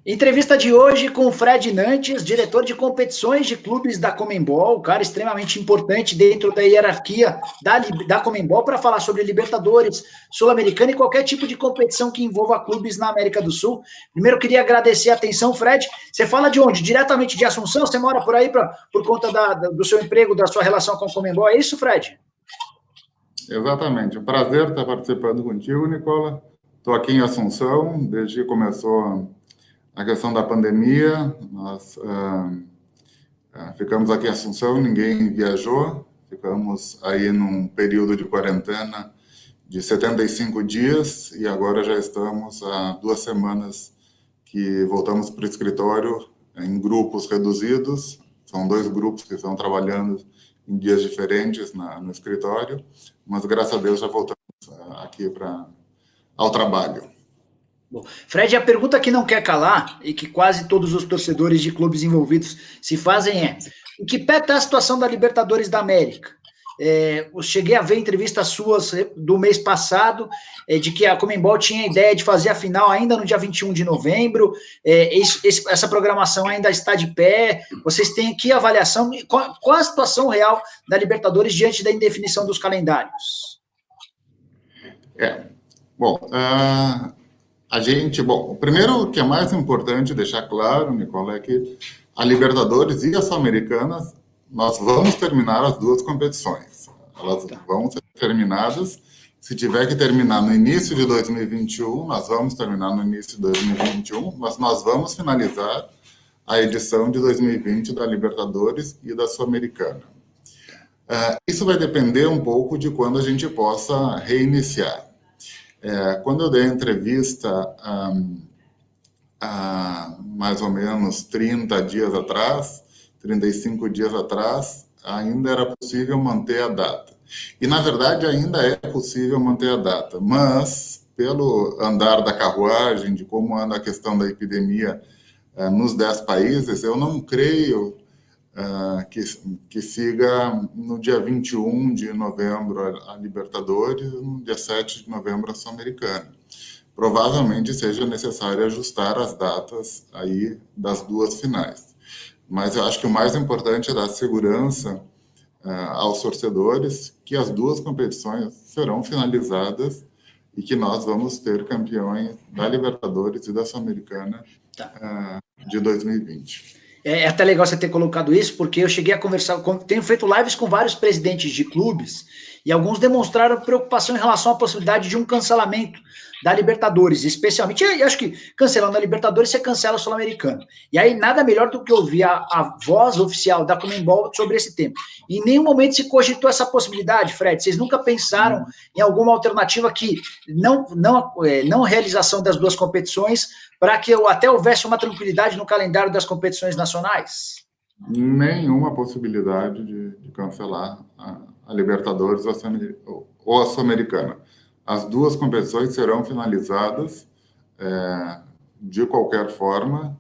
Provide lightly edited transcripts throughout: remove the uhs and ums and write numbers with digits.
Entrevista de hoje com o Fred Nantes, diretor de competições de clubes da Conmebol, cara extremamente importante dentro da hierarquia da Conmebol para falar sobre Libertadores, Sul-Americana e qualquer tipo de competição que envolva clubes na América do Sul. Primeiro, queria agradecer a atenção, Fred. Você fala de onde? Diretamente de Assunção? Você mora por aí por conta do seu emprego, da sua relação com a Conmebol? É isso, Fred? Exatamente. Um prazer estar participando contigo, Nicola. Estou aqui em Assunção, desde que começou a questão da pandemia. Nós ficamos aqui em Assunção, ninguém viajou. Ficamos aí num período de quarentena de 75 dias e agora já estamos há 2 semanas que voltamos para o escritório em grupos reduzidos. São 2 grupos que estão trabalhando em dias diferentes no escritório, mas graças a Deus já voltamos aqui ao trabalho. Bom, Fred, a pergunta que não quer calar e que quase todos os torcedores de clubes envolvidos se fazem é: em que pé está a situação da Libertadores da América? Eu cheguei a ver entrevistas suas do mês passado, de que a Conmebol tinha a ideia de fazer a final ainda no dia 21 de novembro. Essa programação ainda está de pé. Vocês têm que avaliação? Qual a situação real da Libertadores diante da indefinição dos calendários? Bom, o primeiro que é mais importante deixar claro, Nicola, é que a Libertadores e a Sul-Americana, nós vamos terminar as 2 competições. Elas vão ser terminadas. Se tiver que terminar no início de 2021, nós vamos terminar no início de 2021, mas nós vamos finalizar a edição de 2020 da Libertadores e da Sul-Americana. Isso vai depender um pouco de quando a gente possa reiniciar. Quando eu dei a entrevista há mais ou menos 30 dias atrás, 35 dias atrás, ainda era possível manter a data. E, na verdade, ainda é possível manter a data, mas, pelo andar da carruagem, de como anda a questão da epidemia nos 10 países, eu não creio que siga no dia 21 de novembro a Libertadores, no dia 7 de novembro a Sul-Americana. Provavelmente seja necessário ajustar as datas aí das 2 finais. Mas eu acho que o mais importante é dar segurança aos torcedores que as 2 competições serão finalizadas e que nós vamos ter campeões da Libertadores e da Sul-Americana de 2020. É até legal você ter colocado isso, porque eu cheguei a conversar, tenho feito lives com vários presidentes de clubes, e alguns demonstraram preocupação em relação à possibilidade de um cancelamento da Libertadores, especialmente, eu acho que cancelando a Libertadores, você cancela a Sul-Americana. E aí, nada melhor do que ouvir a voz oficial da Conmebol sobre esse tema. Em nenhum momento se cogitou essa possibilidade, Fred? Vocês nunca pensaram em alguma alternativa que não realização das 2 competições, para que até houvesse uma tranquilidade no calendário das competições nacionais? Nenhuma possibilidade de cancelar a Libertadores ou a Sul-Americana. As 2 competições serão finalizadas de qualquer forma.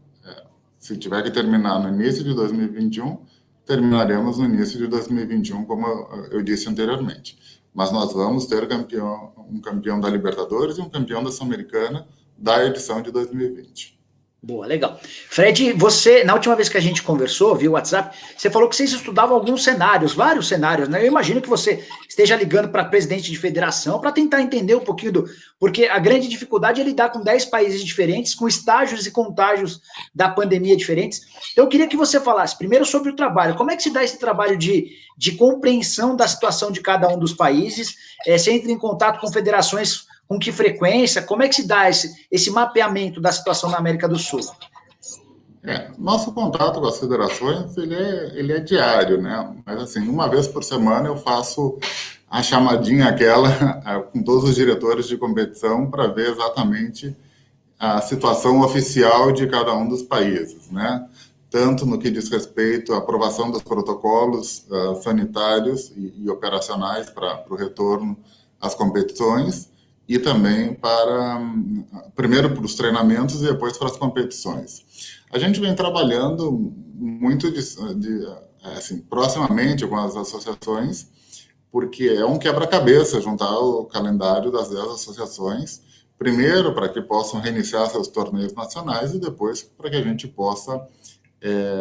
Se tiver que terminar no início de 2021, terminaremos no início de 2021, como eu disse anteriormente. Mas nós vamos ter um campeão da Libertadores e um campeão da Sul-Americana da edição de 2020. Boa, legal. Fred, você, na última vez que a gente conversou via WhatsApp, você falou que vocês estudavam alguns cenários, vários cenários, né? Eu imagino que você esteja ligando para presidente de federação para tentar entender um pouquinho porque a grande dificuldade é lidar com 10 países diferentes, com estágios e contágios da pandemia diferentes. Então, eu queria que você falasse primeiro sobre o trabalho. Como é que se dá esse trabalho de compreensão da situação de cada um dos países? Você entra em contato com federações. Com que frequência? Como é que se dá esse mapeamento da situação na América do Sul? Nosso contato com as federações, ele é diário, né? Mas, assim, uma vez por semana eu faço a chamadinha aquela com todos os diretores de competição para ver exatamente a situação oficial de cada um dos países, né? Tanto no que diz respeito à aprovação dos protocolos sanitários e operacionais para o retorno às competições, e também primeiro para os treinamentos e depois para as competições. A gente vem trabalhando muito assim, proximamente com as associações, porque é um quebra-cabeça juntar o calendário das 10 associações primeiro para que possam reiniciar seus torneios nacionais e depois para que a gente possa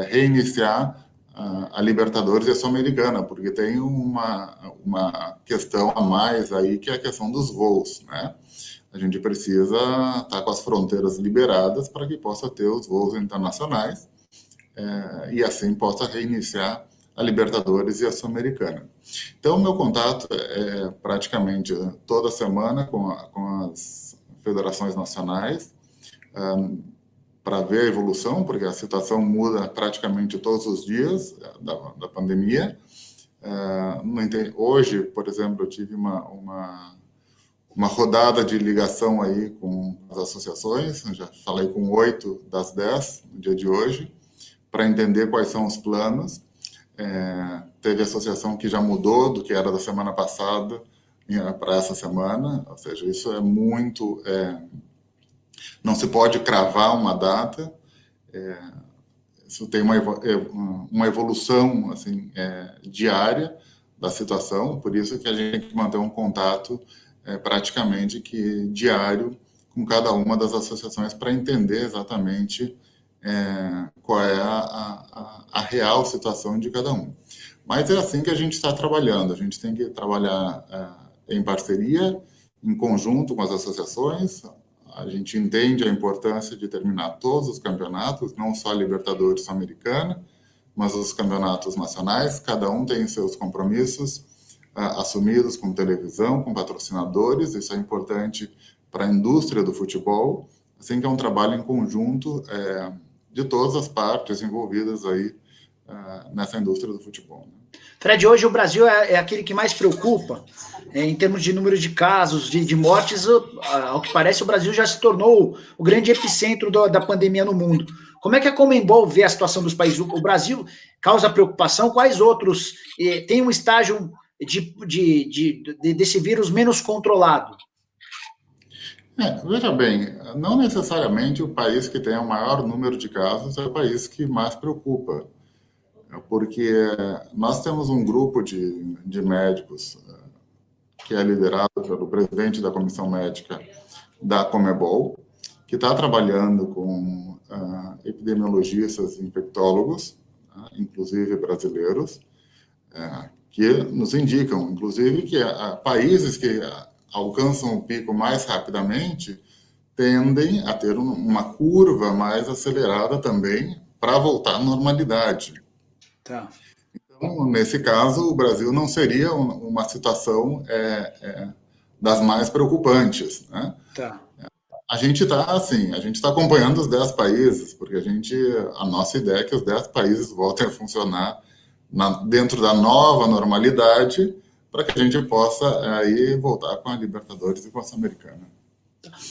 reiniciar a Libertadores e a Sul-Americana, porque tem uma questão a mais aí, que é a questão dos voos, né? A gente precisa estar com as fronteiras liberadas para que possa ter os voos internacionais e assim possa reiniciar a Libertadores e a Sul-Americana. Então, o meu contato é praticamente toda semana com as federações nacionais, para ver a evolução, porque a situação muda praticamente todos os dias da pandemia. Hoje, por exemplo, eu tive uma rodada de ligação aí com as associações, eu já falei com 8 das 10 no dia de hoje, para entender quais são os planos. Teve associação que já mudou do que era da semana passada para essa semana, ou seja, isso é muito... não se pode cravar uma data, isso tem uma evolução assim, diária da situação, por isso que a gente tem que manter um contato praticamente que diário com cada uma das associações para entender exatamente qual é a real situação de cada um. Mas é assim que a gente está trabalhando, a gente tem que trabalhar em parceria, em conjunto com as associações. A gente entende a importância de terminar todos os campeonatos, não só a Libertadores Sul-Americana, mas os campeonatos nacionais. Cada um tem seus compromissos assumidos com televisão, com patrocinadores. Isso é importante para a indústria do futebol, assim que é um trabalho em conjunto de todas as partes envolvidas aí nessa indústria do futebol. Fred, hoje o Brasil é aquele que mais preocupa em termos de número de casos, de mortes. Ao que parece, o Brasil já se tornou o grande epicentro da pandemia no mundo. Como é que a Conmebol vê a situação dos países? O Brasil causa preocupação? Quais outros têm um estágio desse vírus menos controlado? Veja bem, não necessariamente o país que tem o maior número de casos é o país que mais preocupa, porque nós temos um grupo de médicos que é liderado pelo presidente da comissão médica da Conmebol, que está trabalhando com epidemiologistas e infectólogos, inclusive brasileiros, que nos indicam, inclusive, que países que alcançam o pico mais rapidamente tendem a ter uma curva mais acelerada também para voltar à normalidade. Tá. Então, nesse caso, o Brasil não seria uma situação das mais preocupantes, né? Tá. A gente está acompanhando os 10 países, porque a nossa ideia é que os 10 países voltem a funcionar dentro da nova normalidade, para que a gente possa aí voltar com a Libertadores e com a Sul-Americana.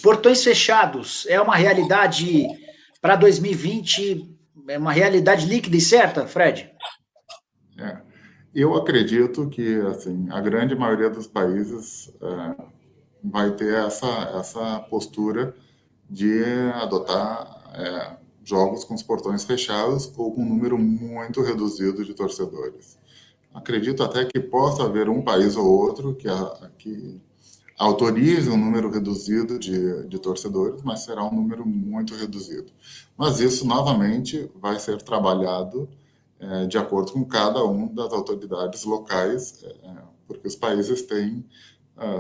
Portões fechados é uma realidade para 2020, é uma realidade líquida e certa, Fred? Eu acredito que assim, a grande maioria dos países vai ter essa postura de adotar jogos com os portões fechados ou com um número muito reduzido de torcedores. Acredito até que possa haver um país ou outro que autorize um número reduzido de torcedores, mas será um número muito reduzido. Mas isso, novamente, vai ser trabalhado de acordo com cada uma das autoridades locais, porque os países têm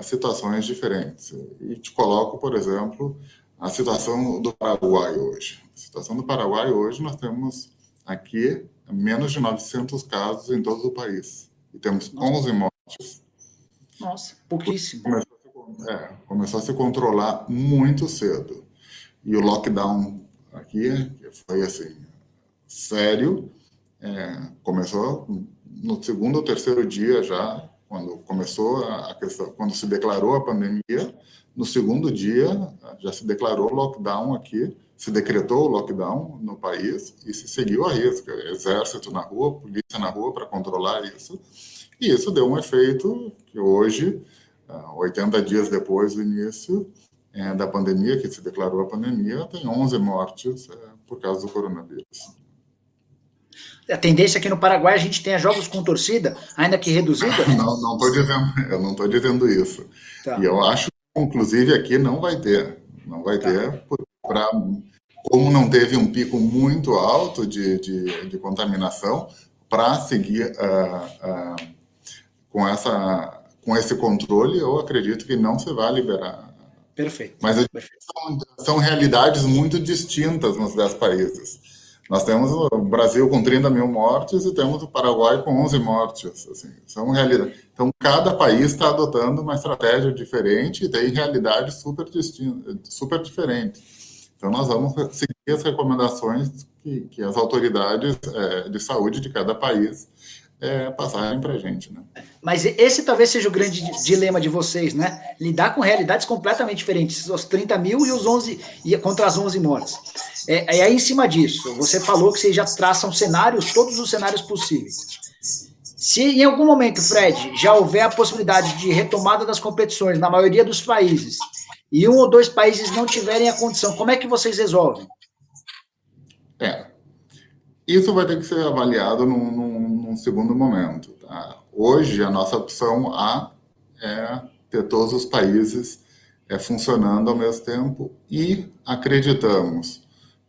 situações diferentes. E te coloco, por exemplo, a situação do Paraguai hoje. A situação do Paraguai hoje, nós temos aqui menos de 900 casos em todo o país. E temos 11 mortes. Nossa, pouquíssimo. Começou a se controlar muito cedo. E o lockdown aqui foi assim, sério. Começou no segundo ou terceiro dia já, quando começou a questão, quando se declarou a pandemia. No segundo dia já se declarou lockdown aqui, se decretou o lockdown no país e se seguiu a risca. Exército na rua, polícia na rua para controlar isso. E isso deu um efeito que hoje, 80 dias depois do início da pandemia, que se declarou a pandemia, tem 11 mortes por causa do coronavírus. A tendência aqui no Paraguai a gente tenha jogos com torcida, ainda que reduzida? Não estou dizendo, eu não estou dizendo isso. Tá. E eu acho inclusive aqui não vai ter. Não vai ter, como não teve um pico muito alto de contaminação, para seguir com esse controle, eu acredito que não se vai liberar. Perfeito. Mas são realidades muito distintas nos 10 países. Nós temos o Brasil com 30 mil mortes e temos o Paraguai com 11 mortes. Assim, são realidades. Então, cada país está adotando uma estratégia diferente e tem realidades super distintas, super diferentes. Então, nós vamos seguir as recomendações que as autoridades de saúde de cada país passarem para a gente, né? Mas esse talvez seja o grande dilema de vocês, né? Lidar com realidades completamente diferentes, os 30 mil e os 11, e contra as 11 mortes. E aí, em cima disso, você falou que vocês já traçam cenários, todos os cenários possíveis. Se em algum momento, Fred, já houver a possibilidade de retomada das competições na maioria dos países, e um ou dois países não tiverem a condição, como é que vocês resolvem? Isso vai ter que ser avaliado num segundo momento. Tá? Hoje, a nossa opção A é ter todos os países funcionando ao mesmo tempo e acreditamos,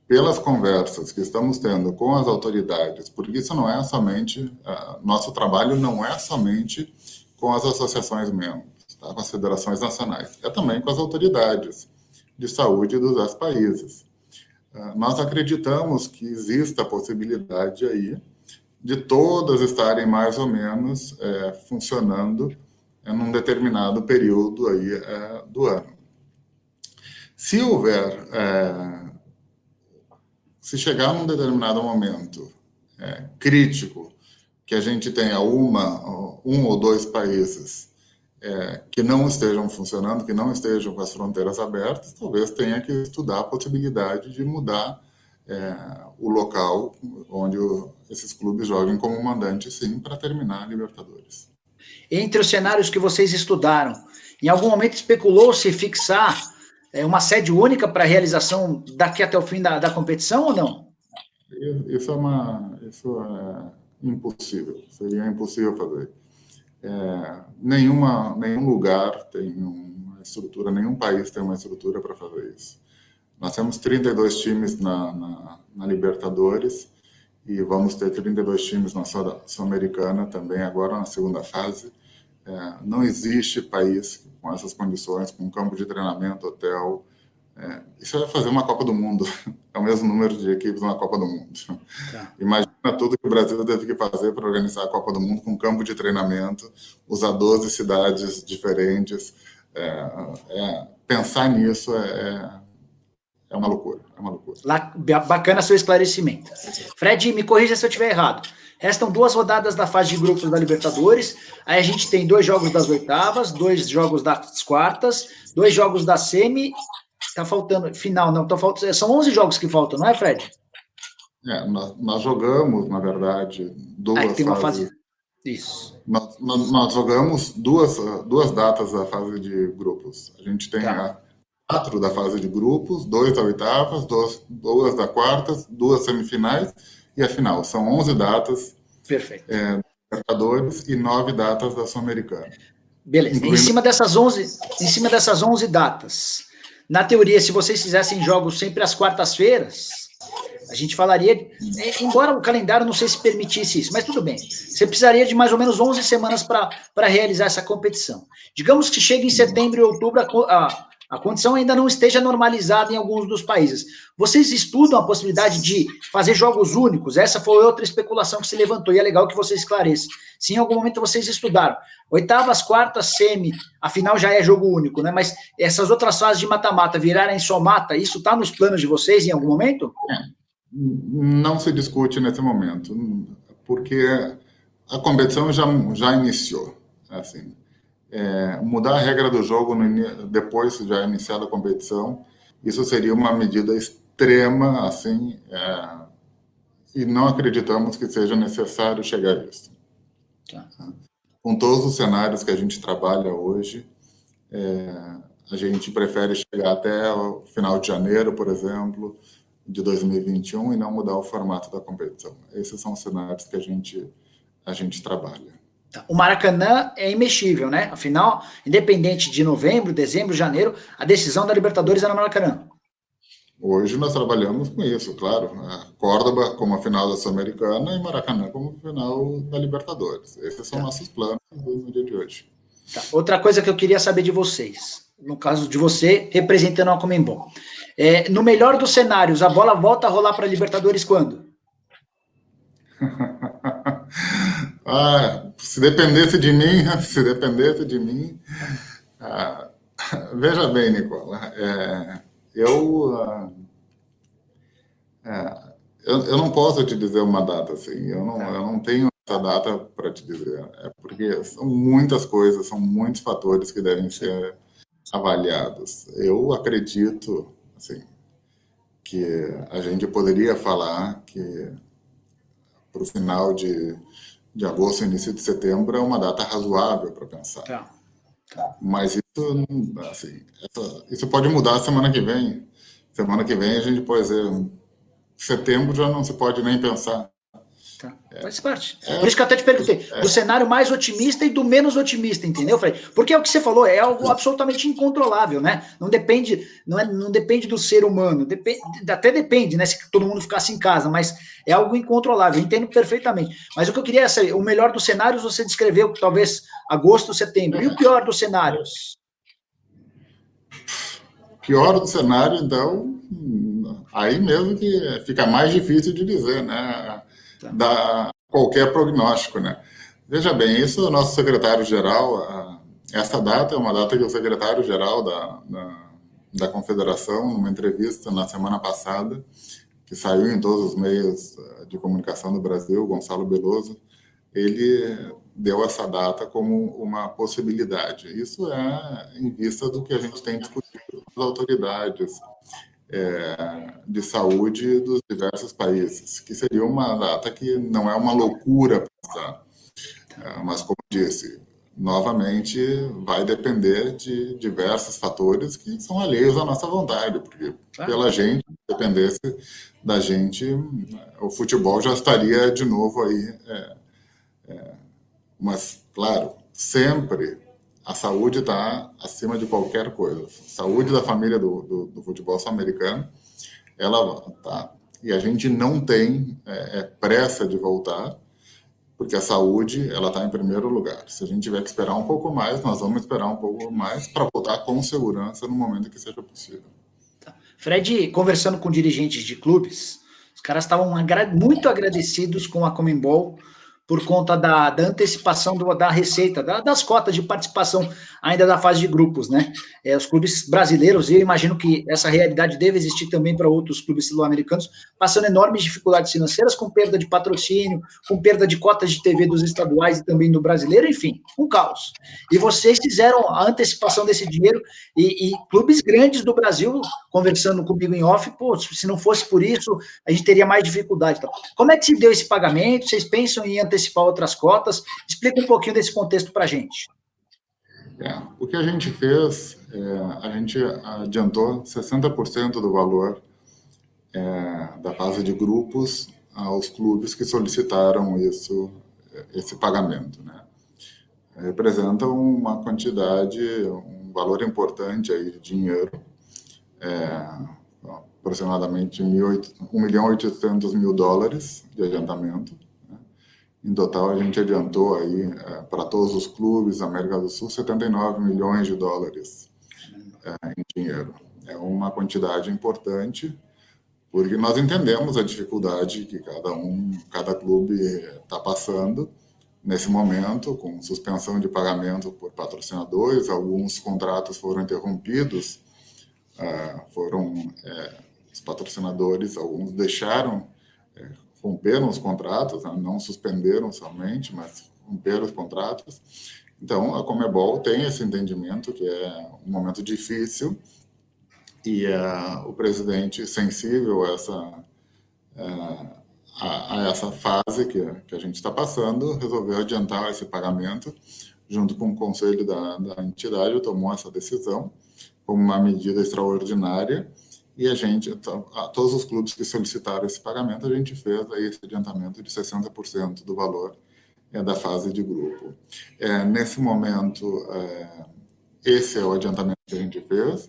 pelas conversas que estamos tendo com as autoridades, porque isso não é somente, nosso trabalho não é somente com as associações membros, tá? Com as federações nacionais, é também com as autoridades de saúde dos 10 países. Nós acreditamos que exista a possibilidade aí de todas estarem mais ou menos funcionando num determinado período aí do ano. Se houver, se chegar num determinado momento crítico, que a gente tenha um ou dois países que não estejam funcionando, que não estejam com as fronteiras abertas, talvez tenha que estudar a possibilidade de mudar o local onde esses clubes joguem como mandante, sim, para terminar a Libertadores. Entre os cenários que vocês estudaram, em algum momento especulou-se fixar uma sede única para a realização daqui até o fim da competição ou não? Isso é impossível, seria impossível fazer. Nenhum lugar tem uma estrutura, nenhum país tem uma estrutura para fazer isso. Nós temos 32 times na Libertadores e vamos ter 32 times na Sul-Americana também agora na segunda fase. Não existe país com essas condições, com campo de treinamento, hotel. Isso é fazer uma Copa do Mundo. É o mesmo número de equipes na Copa do Mundo. Tá. Imagina tudo que o Brasil teve que fazer para organizar a Copa do Mundo com campo de treinamento, usar 12 cidades diferentes. Pensar nisso é uma loucura, é uma loucura. Bacana seu esclarecimento. Fred, me corrija se eu estiver errado. Restam 2 rodadas da fase de grupos da Libertadores, aí a gente tem 2 jogos das oitavas, 2 jogos das quartas, 2 jogos da semi, tá faltando, final não, são 11 jogos que faltam, não é, Fred? Nós jogamos, na verdade, duas tem uma fases. Fase... Isso. Nós jogamos duas datas da fase de grupos. A gente tem 4 da fase de grupos, 2 da oitavas, 2 da quartas, 2 semifinais e a final. São 11 datas. Perfeito. Libertadores e 9 datas da Sul-Americana. Beleza. Incluindo... Em cima dessas 11 datas, na teoria, se vocês fizessem jogos sempre às quartas-feiras, a gente falaria, embora o calendário não sei se permitisse isso, mas tudo bem, você precisaria de mais ou menos 11 semanas para realizar essa competição. Digamos que chegue em setembro e outubro, a condição ainda não esteja normalizada em alguns dos países. Vocês estudam a possibilidade de fazer jogos únicos? Essa foi outra especulação que se levantou, e é legal que vocês esclareçam. Se em algum momento vocês estudaram, oitavas, quartas, semi, afinal já é jogo único, né? Mas essas outras fases de mata-mata virarem só mata, isso está nos planos de vocês em algum momento? Não se discute nesse momento, porque a competição já iniciou, assim. Mudar a regra do jogo depois de já iniciada a competição, isso seria uma medida extrema, assim, e não acreditamos que seja necessário chegar a isso. Tá. Com todos os cenários que a gente trabalha hoje, a gente prefere chegar até o final de janeiro, por exemplo, de 2021 e não mudar o formato da competição. Esses são os cenários que a gente trabalha. O Maracanã é imexível, né? Afinal, independente de novembro, dezembro, janeiro, a decisão da Libertadores é no Maracanã. Hoje nós trabalhamos com isso, claro. A Córdoba como a final da Sul-Americana e Maracanã como a final da Libertadores. Esses são Tá, nossos planos no dia de hoje. tá. Outra coisa que eu queria saber de vocês, no caso de você, representando a Conmebol. No melhor dos cenários, a bola volta a rolar para a Libertadores quando? Se dependesse de mim, se dependesse de mim, ah, veja bem, Nicola, eu, ah, eu não posso te dizer uma data assim, Tá, eu não tenho essa data para te dizer, porque são muitas coisas, são muitos fatores que devem sim. ser avaliados. Eu acredito, assim, que a gente poderia falar que para o final de agosto, início de setembro, é uma data razoável para pensar. Tá, tá. Mas isso, assim, isso pode mudar semana que vem. Semana que vem a gente pode dizer, setembro já não se pode nem pensar. Tá. Faz parte. Por isso que eu até te perguntei, do cenário mais otimista e do menos otimista, entendeu, Fred? Porque é o que você falou, é algo absolutamente incontrolável, né? Não depende, não depende do ser humano, até depende, né? Se todo mundo ficasse em casa, mas é algo incontrolável, eu entendo perfeitamente. Mas o que eu queria saber, o melhor dos cenários você descreveu, talvez agosto, setembro. E o pior dos cenários? Pior do cenário, então, aí mesmo que fica mais difícil de dizer, né? Tá. Dar qualquer prognóstico, né? Veja bem, isso o nosso secretário-geral, essa data é uma data que o secretário-geral da Confederação, numa entrevista na semana passada, que saiu em todos os meios de comunicação do Brasil, Gonçalo Beloso, ele deu essa data como uma possibilidade. Isso é em vista do que a gente tem discutido com as autoridades de saúde dos diversos países, que seria uma data que não é uma loucura pensar, mas como disse, novamente vai depender de diversos fatores que são alheios à nossa vontade, porque Tá? pela gente, se dependesse da gente, o futebol já estaria de novo aí. Mas, claro, sempre a saúde está acima de qualquer coisa. Saúde da família do futebol sul-americano, ela tá. E a gente não tem pressa de voltar, porque a saúde ela está em primeiro lugar. Se a gente tiver que esperar um pouco mais, nós vamos esperar um pouco mais para voltar com segurança no momento que seja possível. Fred, conversando com dirigentes de clubes, os caras estavam muito agradecidos com a Comembol por conta da antecipação da receita, das cotas de participação ainda da fase de grupos, né? Os clubes brasileiros, e eu imagino que essa realidade deve existir também para outros clubes sul-americanos, passando enormes dificuldades financeiras, com perda de patrocínio, com perda de cotas de TV dos estaduais e também do brasileiro, enfim, um caos. E vocês fizeram a antecipação desse dinheiro e clubes grandes do Brasil conversando comigo em off, pô, se não fosse por isso, a gente teria mais dificuldade. Então, como é que se deu esse pagamento? Vocês pensam em antecipar outras cotas? Explica um pouquinho desse contexto para a gente. O que a gente fez, a gente adiantou 60% do valor da fase de grupos aos clubes que solicitaram esse pagamento, né? Representa uma quantidade, um valor importante aí de dinheiro, aproximadamente 1.800.000 dólares de adiantamento. Né? Em total, a gente adiantou aí para todos os clubes da América do Sul 79 milhões de dólares em dinheiro. É uma quantidade importante, porque nós entendemos a dificuldade que cada clube está passando nesse momento, com suspensão de pagamento por patrocinadores, alguns contratos foram interrompidos, os patrocinadores, alguns deixaram, romperam os contratos, né? Não suspenderam somente, mas romperam os contratos. Então, a Conmebol tem esse entendimento que é um momento difícil e o presidente sensível a essa fase que a gente está passando, resolveu adiantar esse pagamento, junto com o conselho da entidade, tomou essa decisão como uma medida extraordinária, e todos os clubes que solicitaram esse pagamento, a gente fez aí esse adiantamento de 60% do valor da fase de grupo. Nesse momento, esse é o adiantamento que a gente fez.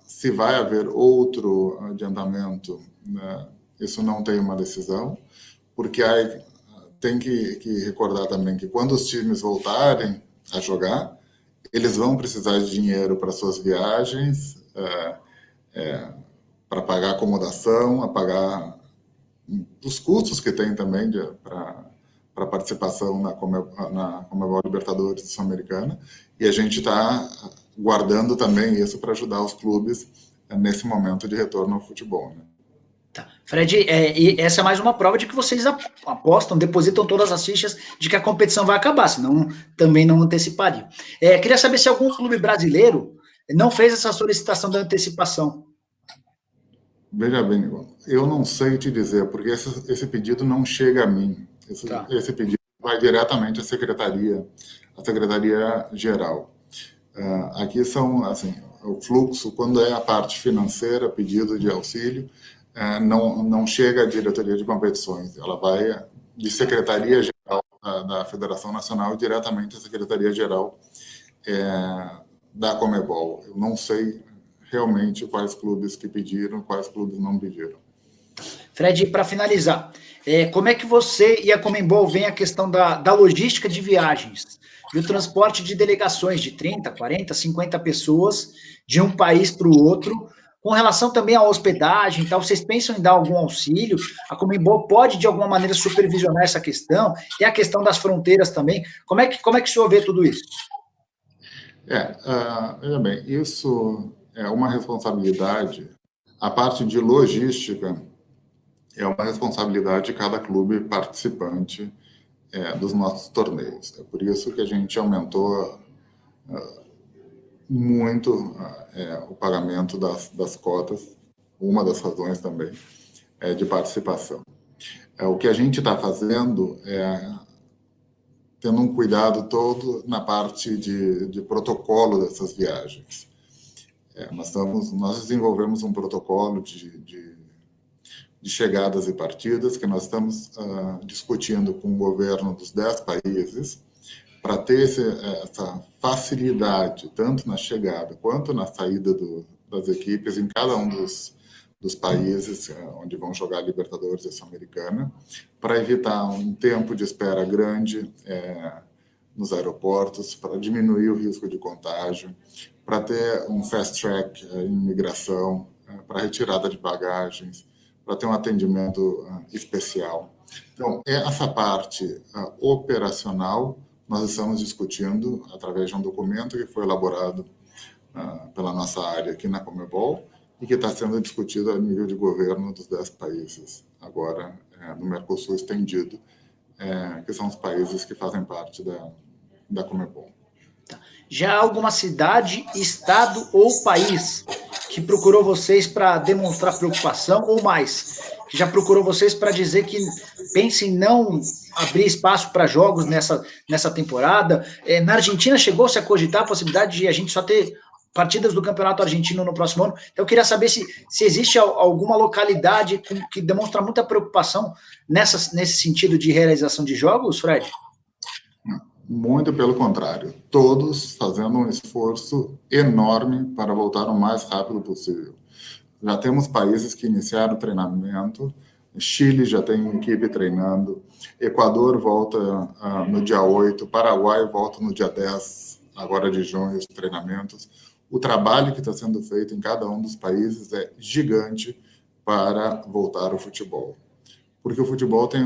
Se vai haver outro adiantamento, né, isso não tem uma decisão, porque tem que recordar também que quando os times voltarem a jogar, eles vão precisar de dinheiro para suas viagens, para pagar acomodação, a pagar os custos que tem também para participação na Conmebol Libertadores Sul-Americana, e a gente está guardando também isso para ajudar os clubes nesse momento de retorno ao futebol, né? Tá. Fred, e essa é mais uma prova de que vocês apostam, depositam todas as fichas de que a competição vai acabar, senão também não antecipariam. Queria saber se algum clube brasileiro não fez essa solicitação da antecipação. Veja bem, eu não sei te dizer, porque esse pedido não chega a mim. Tá. Esse pedido vai diretamente à Secretaria-Geral. Aqui são, assim, o fluxo, quando é a parte financeira, pedido de auxílio, não chega à diretoria de competições, ela vai de Secretaria-Geral da Federação Nacional diretamente à Secretaria-Geral da Conmebol. Eu não sei realmente quais clubes que pediram, quais clubes não pediram. Fred, para finalizar, como é que você e a Conmebol veem a questão da logística de viagens, do transporte de delegações de 30, 40, 50 pessoas de um país para o outro, com relação também à hospedagem e tal? Vocês pensam em dar algum auxílio? A Conmebol pode, de alguma maneira, supervisionar essa questão? Tem a questão das fronteiras também. Como é que o senhor vê tudo isso? Veja bem, isso é uma responsabilidade, a parte de logística é uma responsabilidade de cada clube participante dos nossos torneios. É por isso que a gente aumentou muito o pagamento das cotas, uma das razões também de participação. O que a gente está fazendo tendo um cuidado todo na parte de protocolo dessas viagens. Nós desenvolvemos um protocolo de chegadas e partidas que nós estamos discutindo com o governo dos 10 países para ter essa facilidade, tanto na chegada quanto na saída das equipes em cada um dos países onde vão jogar a Libertadores e a Sul-Americana, para evitar um tempo de espera grande nos aeroportos, para diminuir o risco de contágio, para ter um fast track em imigração, para retirada de bagagens, para ter um atendimento especial. Então, essa parte operacional nós estamos discutindo através de um documento que foi elaborado pela nossa área aqui na Conmebol e que está sendo discutido a nível de governo dos 10 países, agora no Mercosul estendido, que são os países que fazem parte da Conmebol. Já há alguma cidade, estado ou país que procurou vocês para demonstrar preocupação ou mais, que já procurou vocês para dizer que pense em não abrir espaço para jogos nessa temporada? Na Argentina chegou-se a cogitar a possibilidade de a gente só ter partidas do Campeonato Argentino no próximo ano. Então eu queria saber se existe alguma localidade que demonstra muita preocupação nesse sentido de realização de jogos, Fred? Muito pelo contrário, todos fazendo um esforço enorme para voltar o mais rápido possível. Já temos países que iniciaram o treinamento, Chile já tem equipe treinando, Equador volta no dia 8, Paraguai volta no dia 10, agora de junho, os treinamentos. O trabalho que está sendo feito em cada um dos países é gigante para voltar ao futebol. Porque o futebol tem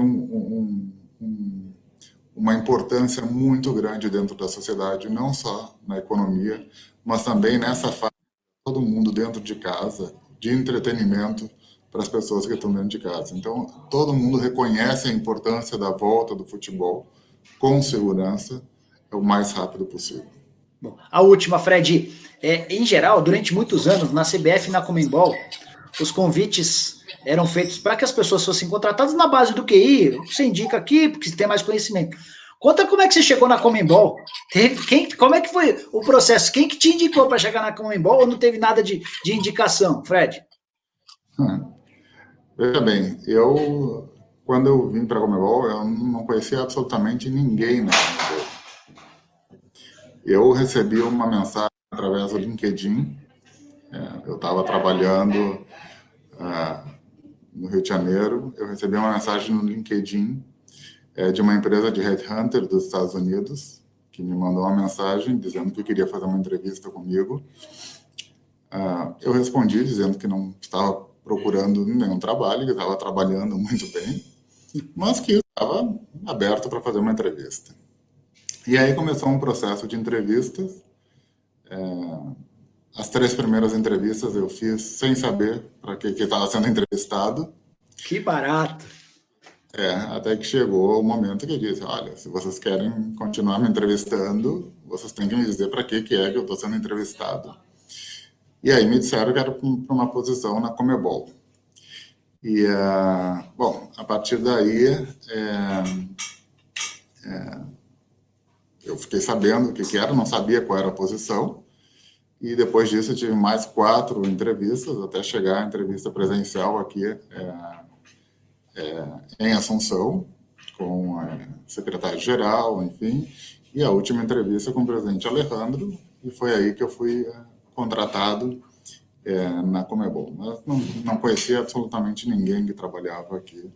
uma importância muito grande dentro da sociedade, não só na economia, mas também nessa fase todo mundo dentro de casa, de entretenimento para as pessoas que estão dentro de casa. Então, todo mundo reconhece a importância da volta do futebol com segurança, o mais rápido possível. Bom, a última, Fred, em geral, durante muitos anos, na CBF e na Conmebol, os convites eram feitos para que as pessoas fossem contratadas na base do QI, você indica aqui, porque você tem mais conhecimento. Conta como é que você chegou na Conmebol, como é que foi o processo, quem que te indicou para chegar na Conmebol ou não teve nada de indicação, Fred? Veja bem, quando eu vim para a Conmebol, eu não conhecia absolutamente ninguém na Conmebol. Eu recebi uma mensagem através do LinkedIn. Eu estava trabalhando no Rio de Janeiro. Eu recebi uma mensagem no LinkedIn de uma empresa de headhunter dos Estados Unidos, que me mandou uma mensagem dizendo que queria fazer uma entrevista comigo. Eu respondi dizendo que não estava procurando nenhum trabalho, que estava trabalhando muito bem, mas que estava aberto para fazer uma entrevista. E aí começou um processo de entrevistas. As 3 primeiras entrevistas eu fiz sem saber para que estava sendo entrevistado. Que barato. Até que chegou o momento que eu disse, olha, se vocês querem continuar me entrevistando, vocês têm que me dizer para que é que eu estou sendo entrevistado. E aí me disseram que era para uma posição na Conmebol. E, bom, a partir daí, eu fiquei sabendo o que era, não sabia qual era a posição. E depois disso eu tive mais 4 entrevistas, até chegar à entrevista presencial aqui em Assunção, com a secretária-geral, enfim, e a última entrevista com o presidente Alejandro, e foi aí que eu fui contratado na Conmebol. Mas não conhecia absolutamente ninguém que trabalhava aqui.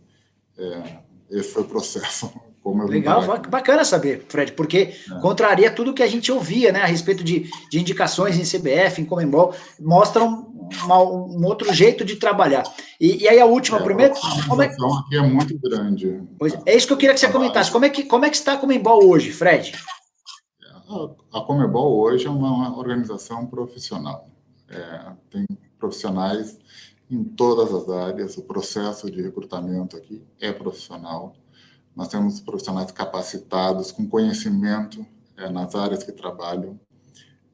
Esse foi o processo, como eu vim Legal, parar aqui. bacana saber, Fred, porque contraria tudo que a gente ouvia, né, a respeito de indicações em CBF, em Conmebol, mostram um outro jeito de trabalhar. E aí a última, A primeiro, organização aqui é muito grande. Pois é isso que eu queria que você comentasse. Como é que está a Conmebol hoje, Fred? A Conmebol hoje é uma organização profissional. Tem profissionais em todas as áreas. O processo de recrutamento aqui é profissional. Nós temos profissionais capacitados, com conhecimento nas áreas que trabalham.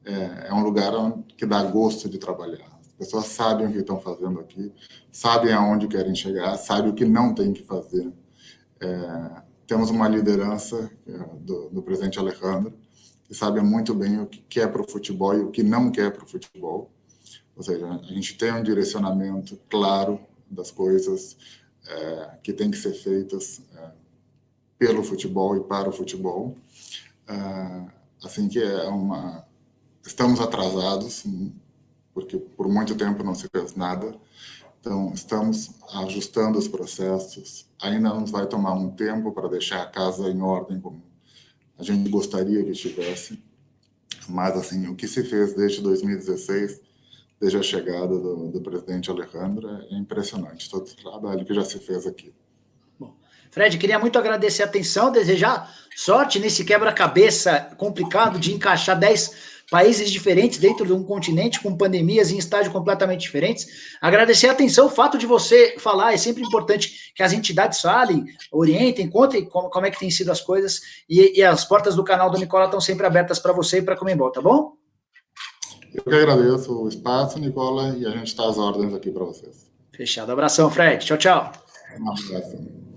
É um lugar que dá gosto de trabalhar. As pessoas sabem o que estão fazendo aqui, sabem aonde querem chegar, sabem o que não tem que fazer. Temos uma liderança do presidente Alejandro, que sabe muito bem o que quer para o futebol e o que não quer para o futebol. Ou seja, a gente tem um direcionamento claro das coisas que tem que ser feitas pelo futebol e para o futebol. Assim que estamos atrasados, porque por muito tempo não se fez nada. Então, estamos ajustando os processos. Ainda nos vai tomar um tempo para deixar a casa em ordem como a gente gostaria que estivesse. Mas, assim, o que se fez desde 2016, desde a chegada do presidente Alejandro, é impressionante. Todo o trabalho que já se fez aqui. Bom, Fred, queria muito agradecer a atenção, desejar sorte nesse quebra-cabeça complicado de encaixar 10 países diferentes dentro de um continente com pandemias em estágios completamente diferentes. Agradecer a atenção, o fato de você falar, é sempre importante que as entidades falem, orientem, contem como é que tem sido as coisas, e as portas do canal do Nicola estão sempre abertas para você e para a Conmebol, tá bom? Eu que agradeço o espaço, Nicola, e a gente está às ordens aqui para vocês. Fechado. Abração, Fred. Tchau, tchau. Um abraço.